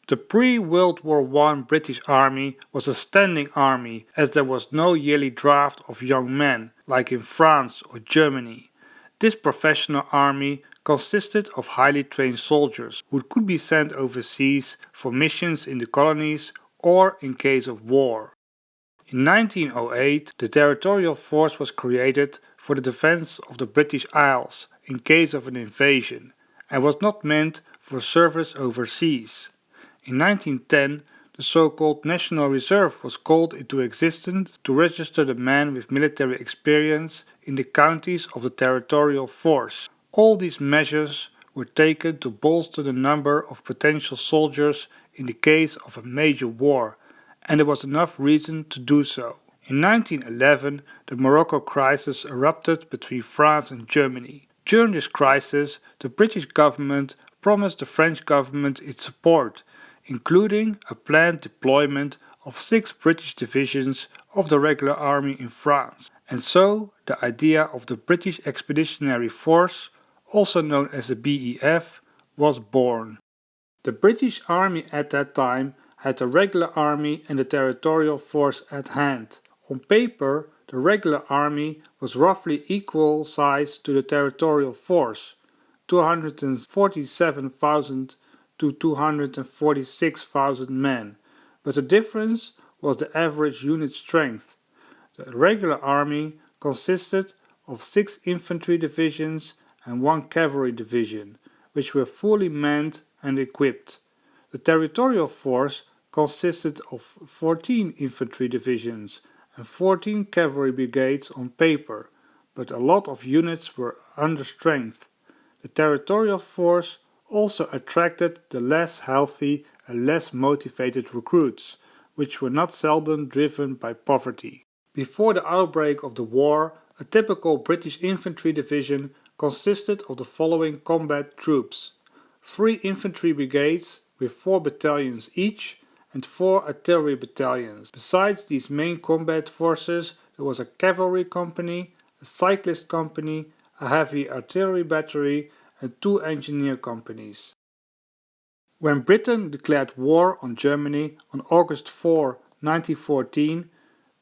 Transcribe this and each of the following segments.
The pre-World War I British Army was a standing army as there was no yearly draft of young men, like in France or Germany. This professional army consisted of highly trained soldiers who could be sent overseas for missions in the colonies or in case of war. In 1908, the Territorial Force was created for the defense of the British Isles in case of an invasion and was not meant for service overseas. In 1910, the so-called National Reserve was called into existence to register the men with military experience in the counties of the Territorial Force. All these measures were taken to bolster the number of potential soldiers in the case of a major war, and there was enough reason to do so. In 1911, the Morocco crisis erupted between France and Germany. During this crisis, the British government promised the French government its support, including a planned deployment of 6 British divisions of the regular army in France. And so the idea of the British Expeditionary Force, also known as the BEF, was born. The British Army at that time had the regular army and the territorial force at hand. On paper, the regular army was roughly equal size to the territorial force, 247,000 to 246,000 men, but the difference was the average unit strength. The regular army consisted of 6 infantry divisions and 1 cavalry division, which were fully manned and equipped. The territorial force consisted of 14 infantry divisions and 14 cavalry brigades on paper, but a lot of units were under strength. The territorial force also attracted the less healthy and less motivated recruits, which were not seldom driven by poverty. Before the outbreak of the war, a typical British infantry division consisted of the following combat troops: 3 infantry brigades with 4 battalions each and 4 artillery battalions. Besides these main combat forces, there was a cavalry company, a cyclist company, a heavy artillery battery and 2 engineer companies. When Britain declared war on Germany on August 4, 1914,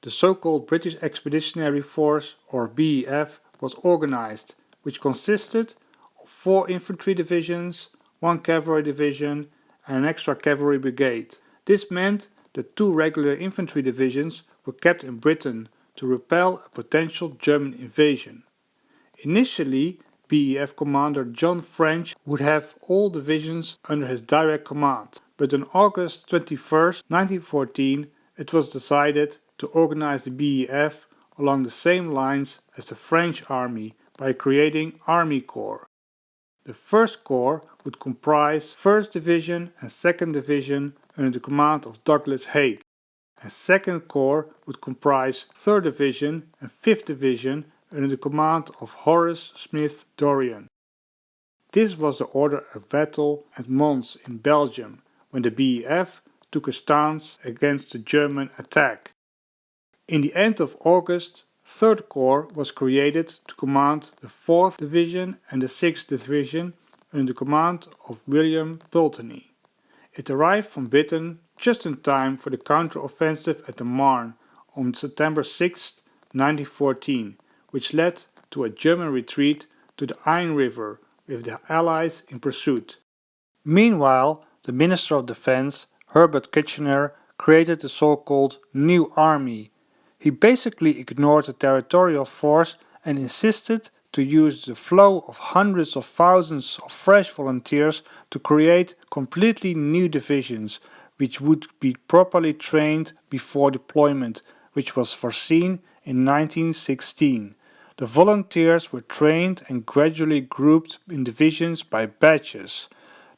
the so-called British Expeditionary Force, or BEF, was organized, which consisted of 4 infantry divisions, 1 cavalry division and an extra cavalry brigade. This meant that 2 regular infantry divisions were kept in Britain to repel a potential German invasion. Initially, BEF commander John French would have all divisions under his direct command, but on August 21, 1914, it was decided to organize the BEF along the same lines as the French army by creating Army Corps. The 1st Corps would comprise 1st Division and 2nd Division under the command of Douglas Haig, and 2nd Corps would comprise 3rd Division and 5th Division under the command of Horace Smith Dorrien. This was the order of battle at Mons in Belgium, when the BEF took a stance against the German attack. In the end of August, 3rd Corps was created to command the 4th Division and the 6th Division under the command of William Pulteney. It arrived from Britain just in time for the counter-offensive at the Marne on September 6, 1914, which led to a German retreat to the Ain River with the Allies in pursuit. Meanwhile, the Minister of Defense, Herbert Kitchener, created the so-called New Army. He basically ignored the territorial force and insisted to use the flow of hundreds of thousands of fresh volunteers to create completely new divisions, which would be properly trained before deployment, which was foreseen in 1916. The volunteers were trained and gradually grouped in divisions by batches.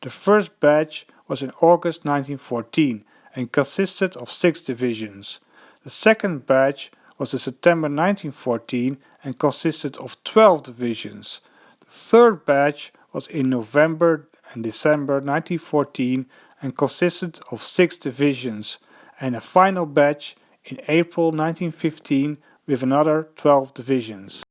The first batch was in August 1914 and consisted of 6 divisions. The second batch was in September 1914 and consisted of 12 divisions. The third batch was in November and December 1914 and consisted of 6 divisions, and a final batch in April 1915 with another 12 divisions.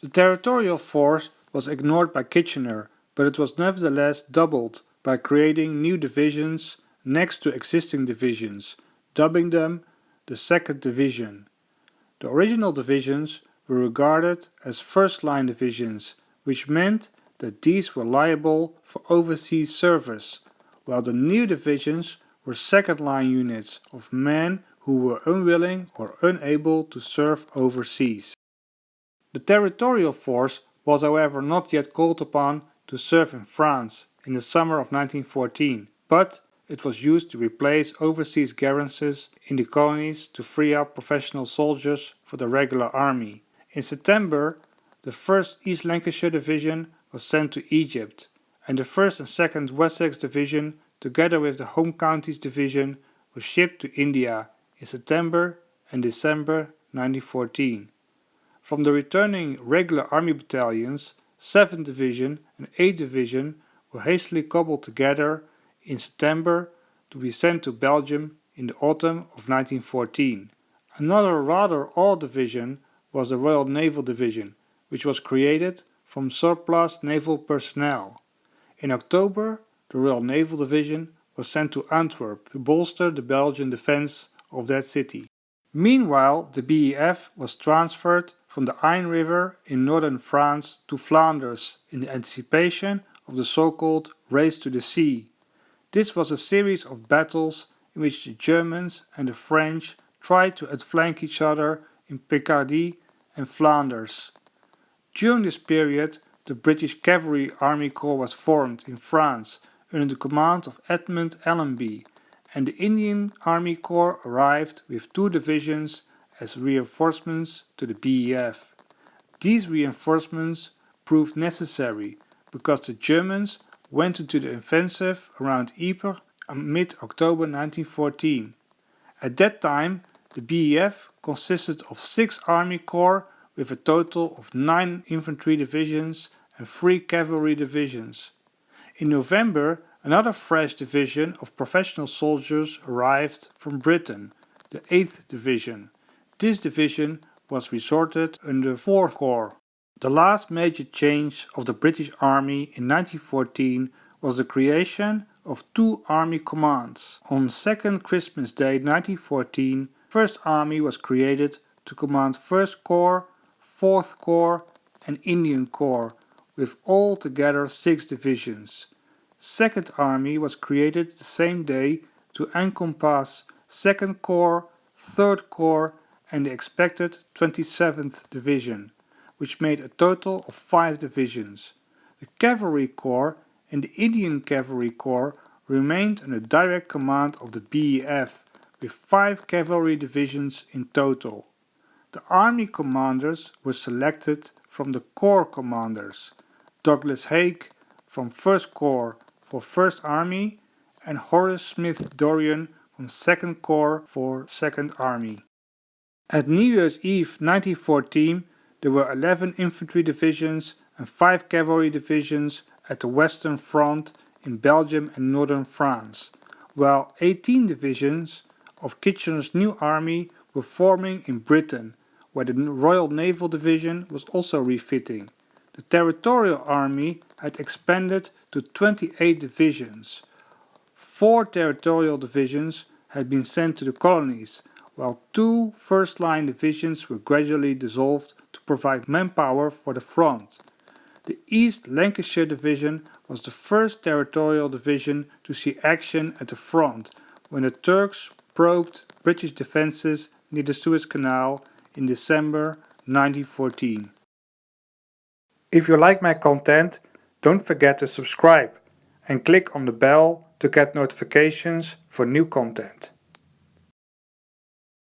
The territorial force was ignored by Kitchener, but it was nevertheless doubled by creating new divisions next to existing divisions, dubbing them the 2nd Division. The original divisions were regarded as first-line divisions, which meant that these were liable for overseas service, while the new divisions were second-line units of men who were unwilling or unable to serve overseas. The territorial force was however not yet called upon to serve in France in the summer of 1914, but it was used to replace overseas garrisons in the colonies to free up professional soldiers for the regular army. In September, the 1st East Lancashire Division was sent to Egypt, and the 1st and 2nd Wessex Division, together with the Home Counties Division, was shipped to India in September and December 1914. From the returning regular army battalions, 7th Division and 8th Division were hastily cobbled together in September to be sent to Belgium in the autumn of 1914. Another rather odd division was the Royal Naval Division, which was created from surplus naval personnel. In October, the Royal Naval Division was sent to Antwerp to bolster the Belgian defense of that city. Meanwhile, the BEF was transferred from the Ain River in northern France to Flanders in anticipation of the so-called Race to the Sea. This was a series of battles in which the Germans and the French tried to outflank each other in Picardy and Flanders. During this period, the British Cavalry Army Corps was formed in France under the command of Edmund Allenby, and the Indian Army Corps arrived with 2 divisions as reinforcements to the BEF. These reinforcements proved necessary because the Germans went into the offensive around Ypres mid-October 1914. At that time, the BEF consisted of 6 Army Corps with a total of 9 infantry divisions and 3 cavalry divisions. In November, another fresh division of professional soldiers arrived from Britain, the 8th Division. This division was resorted under 4th Corps. The last major change of the British Army in 1914 was the creation of 2 army commands. On 2nd Christmas Day 1914, 1st Army was created to command 1st Corps, 4th Corps and Indian Corps, with altogether 6 divisions. 2nd Army was created the same day to encompass 2nd Corps, 3rd Corps and the expected 27th Division, which made a total of 5 divisions. The Cavalry Corps and the Indian Cavalry Corps remained under direct command of the BEF, with 5 cavalry divisions in total. The army commanders were selected from the corps commanders: Douglas Haig from 1st Corps for 1st Army and Horace Smith Dorian from 2nd Corps for 2nd Army. At New Year's Eve 1914, there were 11 infantry divisions and 5 cavalry divisions at the Western Front in Belgium and northern France, while 18 divisions of Kitchener's new army were forming in Britain, where the Royal Naval Division was also refitting. The Territorial Army had expanded to 28 divisions. 4 territorial divisions had been sent to the colonies, while 2 first-line divisions were gradually dissolved to provide manpower for the front. The East Lancashire Division was the first territorial division to see action at the front when the Turks probed British defences near the Suez Canal in December 1914. If you like my content, don't forget to subscribe and click on the bell to get notifications for new content.